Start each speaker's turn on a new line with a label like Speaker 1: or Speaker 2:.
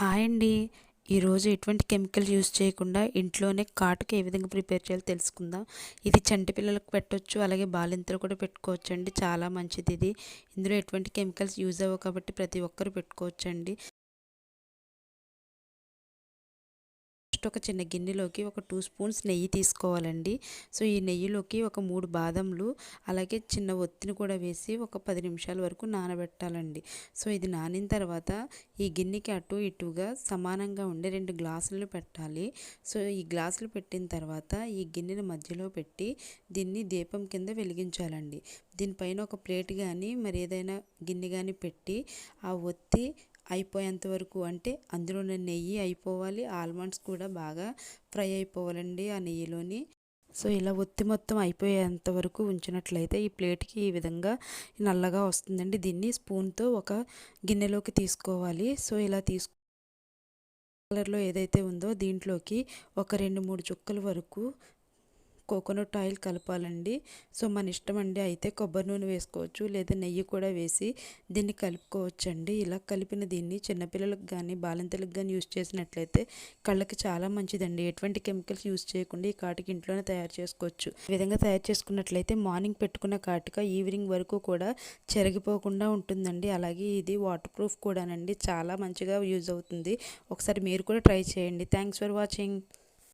Speaker 1: Hi అండి. ఈరోజు ఎటువంటి కెమికల్స్ యూజ్ చేయకుండా ఇంట్లోనే కాటుక ఏ విధంగా ప్రిపేర్ చేయాలో తెలుసుకుందాం. ఇది చంటి పిల్లలకు పెట్టొచ్చు, అలాగే బాలింతలు కూడా పెట్టుకోవచ్చండి. చాలా మంచిది ఇది. ఇందులో ఎటువంటి కెమికల్స్ యూజ్ అవ్వవు కాబట్టి ప్రతి ఒక్కరు పెట్టుకోవచ్చండి. ఫస్ట్ ఒక చిన్న గిన్నెలోకి ఒక 2 స్పూన్స్ నెయ్యి తీసుకోవాలండి. సో ఈ నెయ్యిలోకి ఒక 3 బాదంలు అలాగే చిన్న ఒత్తిని కూడా వేసి ఒక 10 నిమిషాల వరకు నానబెట్టాలండి. సో ఇది నానిన తర్వాత ఈ గిన్నెకి అటు ఇటుగా సమానంగా ఉండే 2 గ్లాసులు పెట్టాలి. సో ఈ గ్లాసులు పెట్టిన తర్వాత ఈ గిన్నెని మధ్యలో పెట్టి దీన్ని దీపం కింద వెలిగించాలండి. దీనిపైన ఒక ప్లేట్ కానీ మరి ఏదైనా గిన్నె కానీ పెట్టి ఆ ఒత్తి అయిపోయేంత వరకు, అంటే అందులో నెయ్యి అయిపోవాలి, ఆల్మండ్స్ కూడా బాగా ఫ్రై అయిపోవాలండి ఆ నెయ్యిలోని. సో ఇలా ఒత్తి మొత్తం అయిపోయేంత వరకు ఉంచినట్లయితే ఈ ప్లేట్కి ఈ విధంగా నల్లగా వస్తుందండి. దీన్ని స్పూన్తో ఒక గిన్నెలోకి తీసుకోవాలి. సో ఇలా కలర్లో ఏదైతే ఉందో దీంట్లోకి ఒక 2-3 చుక్కల వరకు కోకోనట్ ఆయిల్ కలపాలండి. సో మన ఇష్టం అండి, అయితే కొబ్బరి నూనె వేసుకోవచ్చు లేదా నెయ్యి కూడా వేసి దీన్ని కలుపుకోవచ్చండి. ఇలా కలిపిన దీన్ని చిన్నపిల్లలకు కానీ బాలింతలకు కానీ యూజ్ చేసినట్లయితే కళ్ళకి చాలా మంచిదండి. ఎటువంటి కెమికల్స్ యూజ్ చేయకుండా ఈ కాటుక ఇంట్లోనే తయారు చేసుకోవచ్చు. ఈ విధంగా తయారు చేసుకున్నట్లయితే మార్నింగ్ పెట్టుకున్న కాటుక ఈవినింగ్ వరకు కూడా చెరిగిపోకుండా ఉంటుందండి. అలాగే ఇది వాటర్ ప్రూఫ్ కూడానండి. చాలా మంచిగా యూజ్ అవుతుంది. ఒకసారి మీరు కూడా ట్రై చేయండి. Thanks for watching.